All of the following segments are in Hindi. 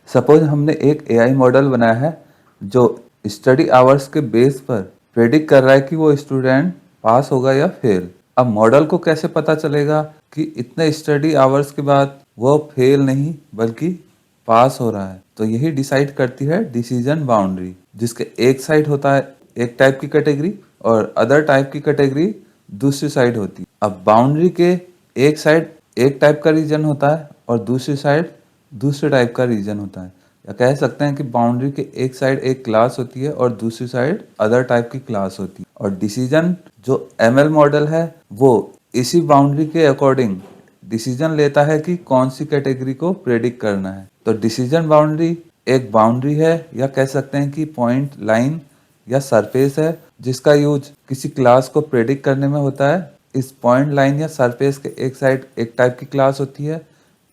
सपोज हमने एक एआई मॉडल बनाया है जो स्टडी आवर्स के बेस पर प्रेडिक्ट कर रहा है कि वो स्टूडेंट पास होगा या फेल। अब मॉडल को कैसे पता चलेगा कि इतने स्टडी आवर्स के बाद वो फेल नहीं बल्कि पास हो रहा है? तो यही डिसाइड करती है डिसीजन बाउंड्री, जिसके एक साइड होता है एक टाइप की कैटेगरी और अदर टाइप की कैटेगरी दूसरी साइड होती है। अब बाउंड्री के एक साइड एक टाइप का रीजन होता है और दूसरी साइड दूसरे टाइप का रीजन होता है। या कह सकते हैं कि बाउंड्री के एक साइड एक क्लास होती है और दूसरी साइड अदर टाइप की क्लास होती है। और डिसीजन जो एमएल मॉडल है वो इसी बाउंड्री के अकॉर्डिंग डिसीजन लेता है कि कौन सी कैटेगरी को प्रेडिक्ट करना है। तो डिसीजन बाउंड्री एक बाउंड्री है या कह सकते हैं कि पॉइंट, लाइन या सरफेस है जिसका यूज किसी क्लास को प्रेडिक्ट करने में होता है। इस पॉइंट, लाइन या सरफेस के एक साइड एक टाइप की क्लास होती है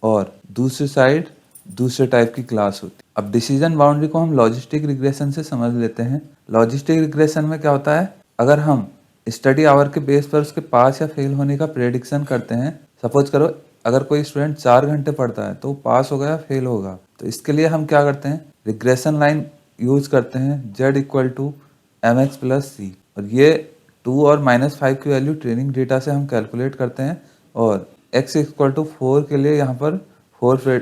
और दूसरी साइड दूसरे टाइप की क्लास होती है। अब डिसीजन बाउंड्री को हम लॉजिस्टिक रिग्रेशन से समझ लेते हैं। लॉजिस्टिक रिग्रेशन में क्या होता है, अगर हम स्टडी आवर के बेस पर उसके पास या फेल होने का प्रेडिक्शन करते हैं। सपोज करो अगर कोई स्टूडेंट 4 घंटे पढ़ता है तो वो पास होगा या फेल होगा। तो इसके लिए हम क्या करते हैं, रिग्रेशन लाइन यूज करते हैं z equal to m x plus c. और ये 2 और -5 की वैल्यू ट्रेनिंग डेटा से हम कैलकुलेट करते हैं और x इक्वल टू 4 के लिए यहाँ पर 4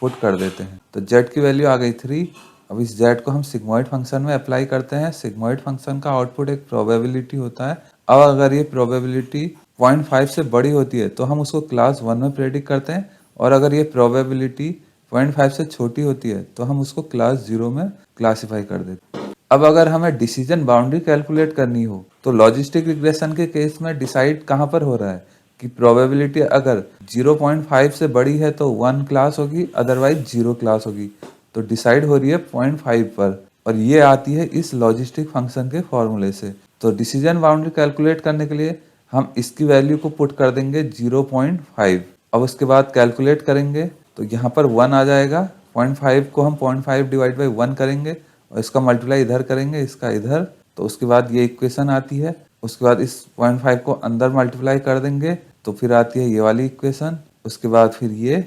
पुट कर देते हैं। तो z की वैल्यू आ गई 3। अब इस z को हम सिग्मॉइड फंक्शन में अप्लाई करते हैं। सिग्मॉइड फंक्शन का आउटपुट एक प्रोबेबिलिटी होता है। अब अगर ये प्रोबेबिलिटी 0.5 से बड़ी होती है तो हम उसको क्लास 1 में प्रेडिक्ट करते हैं और अगर ये प्रोबेबिलिटी 0.5 से छोटी होती है तो हम उसको क्लास 0 में क्लासीफाई कर देते हैं। अब अगर हमें डिसीजन बाउंड्री कैलकुलेट करनी हो तो लॉजिस्टिक रिग्रेशन के केस में डिसाइड कहाँ पर हो रहा है कि प्रोबेबिलिटी अगर 0.5 से बड़ी है तो 1 क्लास होगी, अदरवाइज 0 क्लास होगी। तो डिसाइड हो रही है 0.5 पर और ये आती है इस लॉजिस्टिक फंक्शन के फॉर्मूले से। तो डिसीजन बाउंड्री कैलकुलेट करने के लिए हम इसकी वैल्यू को पुट कर देंगे 0.5। अब उसके बाद कैलकुलेट करेंगे तो यहाँ पर 1 आ जाएगा। 0.5 को हम 0.5 डिवाइड बाई 1 करेंगे और इसका मल्टीप्लाई इधर करेंगे, इसका इधर। तो उसके बाद ये इक्वेशन आती है। उसके बाद इस 0.5 को अंदर मल्टीप्लाई कर देंगे तो फिर आती है ये वाली इक्वेशन। उसके बाद फिर ये,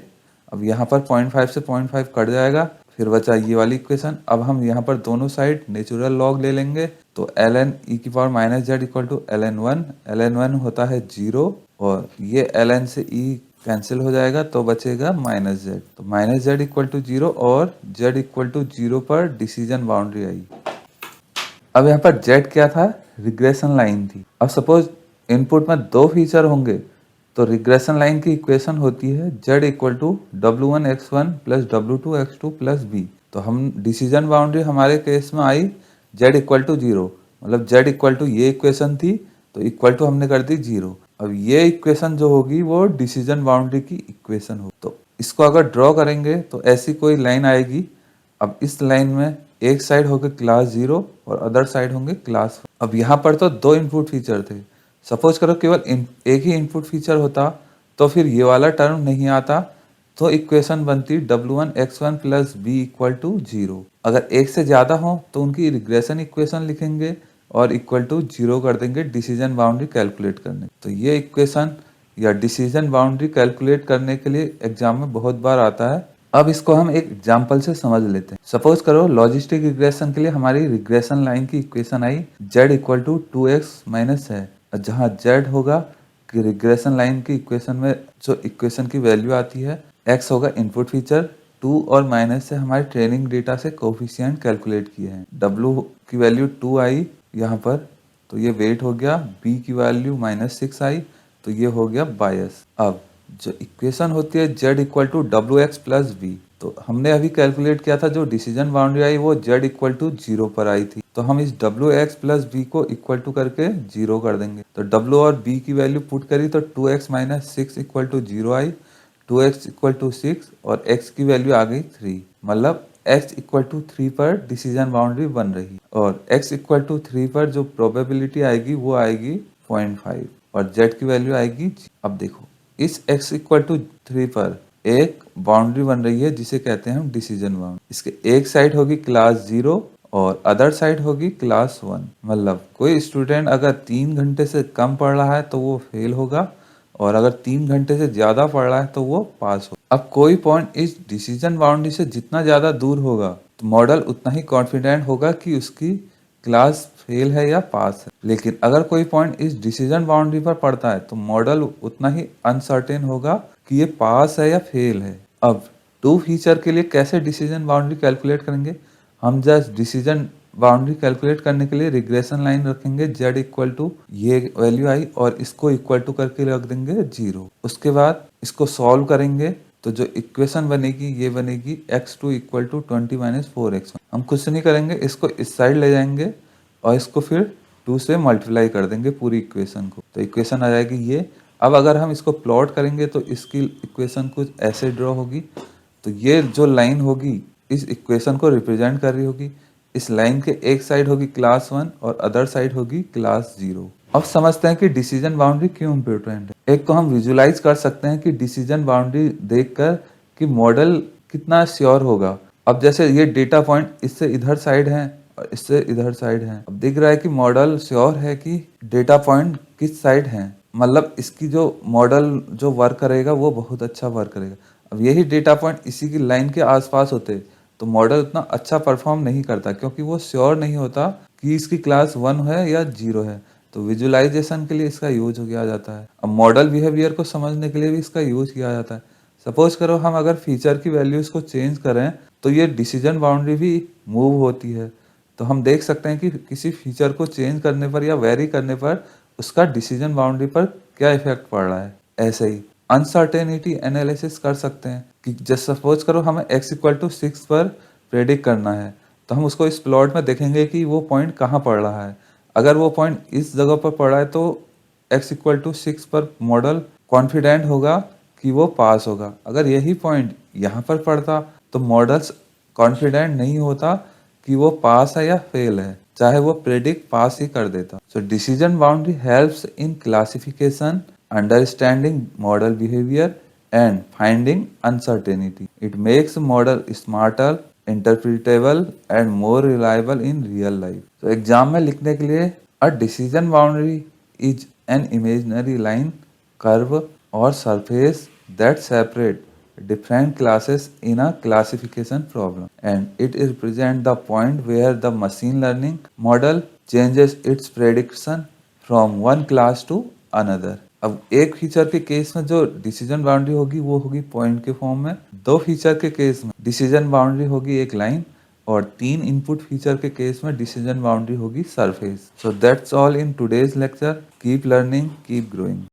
अब यहाँ पर 0.5 से 0.5 कट जाएगा, फिर बचा ये वाली इक्वेशन। अब हम यहाँ पर दोनों साइड नेचुरल लॉग ले लेंगे तो ln e की power minus Z equal to ln1। ln1 होता है 0 और ये ln से e कैंसिल हो जाएगा तो बचेगा माइनस जेड। तो माइनस जेड इक्वल टू 0 और z इक्वल टू 0 पर डिसीजन बाउंड्री आई। अब यहाँ पर z क्या था, रिग्रेशन लाइन थी। अब सपोज इनपुट में 2 फीचर होंगे तो रिग्रेशन लाइन की इक्वेशन होती है z equal to w1x1 plus w2x2 plus b। तो हम डिसीजन बाउंड्री हमारे केस में आई z इक्वल टू 0, मतलब z इक्वल टू ये इक्वेशन थी तो इक्वल टू हमने कर दी 0। अब ये इक्वेशन जो होगी वो डिसीजन बाउंड्री की इक्वेशन होगी। तो इसको अगर ड्रॉ करेंगे तो ऐसी कोई लाइन आएगी। अब इस लाइन में एक साइड होंगे क्लास 0 और अदर साइड होंगे क्लास 1। अब यहाँ पर तो 2 इनपुट फीचर थे। सपोज करो केवल एक ही इनपुट फीचर होता तो फिर ये वाला टर्म नहीं आता, तो इक्वेशन बनती w1x1 plus b equal to 0। अगर एक से ज़्यादा हो तो उनकी रिग्रेशन इक्वेशन लिखेंगे और इक्वल टू 0 कर देंगे डिसीजन बाउंड्री कैलकुलेट करने। तो ये इक्वेशन या डिसीजन बाउंड्री कैलकुलेट करने के लिए एग्जाम में बहुत बार आता है। अब इसको हम एक एग्जाम्पल से समझ लेते हैं। सपोज करो लॉजिस्टिक रिग्रेशन के लिए हमारी रिग्रेशन लाइन की इक्वेशन आई z equal to 2x minus है, जहाँ z होगा कि रिग्रेशन लाइन की इक्वेशन में जो इक्वेशन की वैल्यू आती है, x होगा इनपुट फीचर, 2 और माइनस से हमारे ट्रेनिंग डेटा से कोफिशिएंट कैलकुलेट किए हैं। w की वैल्यू 2 आई यहाँ पर तो ये वेट हो गया, b की वैल्यू -6 आई तो ये हो गया बायस। अब जो इक्वेशन होती है z equal to wx plus b, तो हमने अभी कैलकुलेट किया था जो डिसीजन बाउंड्री आई वो z इक्वल टू 0 पर आई थी। तो हम इस wx प्लस b को इक्वल टू करके 0 कर देंगे। तो w और b की वैल्यू पुट करी तो 2x माइनस 6 इक्वल टू 0 आई, 2x इक्वल टू 6 और x की वैल्यू आ गई 3। मतलब x इक्वल टू 3 पर डिसीजन बाउंड्री बन रही और x इक्वल टू 3 पर जो प्रोबेबिलिटी आएगी वो आएगी 0.5 और z की वैल्यू आएगी। अब देखो इस x इक्वल टू 3 पर एक बाउंड्री बन रही है जिसे कहते हैं हम डिसीजन बाउंड्री। इसके एक साइड होगी क्लास 0 और अदर साइड होगी क्लास 1। मतलब कोई स्टूडेंट अगर 3 घंटे से कम पढ़ रहा है तो वो फेल होगा और अगर 3 घंटे से ज्यादा पढ़ रहा है तो वो पास हो। अब कोई पॉइंट इस डिसीजन बाउंड्री से जितना ज़्यादा दूर होगा तो मॉडल उतना ही कॉन्फिडेंट होगा कि उसकी क्लास फेल है या पास है। लेकिन अगर कोई पॉइंट इस डिसीजन बाउंड्री पर पड़ता है तो मॉडल उतना ही अनसर्टेन होगा कि ये पास है या फेल है। अब टू फीचर के लिए कैसे डिसीजन बाउंड्री कैलकुलेट करेंगे? हम जस्ट डिसीजन बाउंड्री कैलकुलेट करने के लिए रिग्रेशन लाइन रखेंगे z इक्वल टू ये वैल्यू आई और इसको इक्वल टू करके रख देंगे 0। उसके बाद इसको सॉल्व करेंगे तो जो इक्वेशन बनेगी ये बनेगी x2 equal to 20 minus 4x1। हम कुछ नहीं करेंगे, इसको इस साइड ले जाएंगे और इसको फिर 2 से मल्टीप्लाई कर देंगे पूरी इक्वेशन को, तो इक्वेशन आ जाएगी ये। अब अगर हम इसको प्लॉट करेंगे तो इसकी इक्वेशन कुछ ऐसे ड्रॉ होगी। तो ये जो लाइन होगी इस इक्वेशन को रिप्रेजेंट कर रही होगी। इस लाइन के एक साइड होगी क्लास 1 और अदर साइड होगी क्लास 0। अब समझते हैं कि डिसीजन बाउंड्री क्यों इम्पोर्टेंट है। एक तो हम विजुलाइज कर सकते हैं कि डिसीजन बाउंड्री देखकर कि मॉडल कितना श्योर होगा। अब जैसे ये डेटा पॉइंट इससे इधर साइड है और इससे इधर साइड है, अब दिख रहा है कि मॉडल श्योर है कि डेटा पॉइंट किस साइड है, मतलब इसकी जो मॉडल जो वर्क करेगा वो बहुत अच्छा वर्क करेगा। अब यही डेटा पॉइंट इसी की लाइन के आसपास होते तो मॉडल उतना अच्छा परफॉर्म नहीं करता, क्योंकि वो श्योर नहीं होता कि इसकी क्लास 1 है या 0 है। तो विजुअलाइजेशन के लिए इसका यूज हो किया जाता है। अब मॉडल बिहेवियर को समझने के लिए भी इसका यूज किया जाता है। सपोज करो हम अगर फीचर की वैल्यूज को चेंज करें तो ये डिसीजन बाउंड्री भी मूव होती है। तो हम देख सकते हैं कि किसी फीचर को चेंज करने पर या वेरी करने पर उसका डिसीजन बाउंड्री पर क्या इफेक्ट पड़ रहा है। ऐसे ही अनसर्टेनिटी एनालिसिस कर सकते हैं कि जस्ट सपोज करो हमें x इक्वल टू 6 पर प्रेडिक्ट करना है, तो हम उसको इस प्लॉट में देखेंगे कि वो पॉइंट कहाँ पड़ रहा है। अगर वो पॉइंट इस जगह पर पड़ा है तो x इक्वल टू 6 पर मॉडल कॉन्फिडेंट होगा कि वो पास होगा। अगर यही पॉइंट यहाँ पर पड़ता तो मॉडल्स कॉन्फिडेंट नहीं होता कि वो पास है या फेल है, चाहे वो प्रेडिक्ट पास ही कर देता। So decision boundary helps in classification, understanding model behavior and finding uncertainty. It makes model smarter, interpretable and more reliable in real life. So exam में लिखने के लिए a decision boundary is an imaginary line, curve or surface that separate different classes in a classification problem, and it represents the point where the machine learning model changes its prediction from one class to another. अब एक फीचर के केस में जो डिसीजन बाउंड्री होगी वो होगी पॉइंट के फॉर्म में, दो फीचर के केस में डिसीजन बाउंड्री होगी एक लाइन, और 3 इनपुट फीचर के केस में डिसीजन बाउंड्री होगी surface. So that's all in today's lecture. Keep learning, keep growing.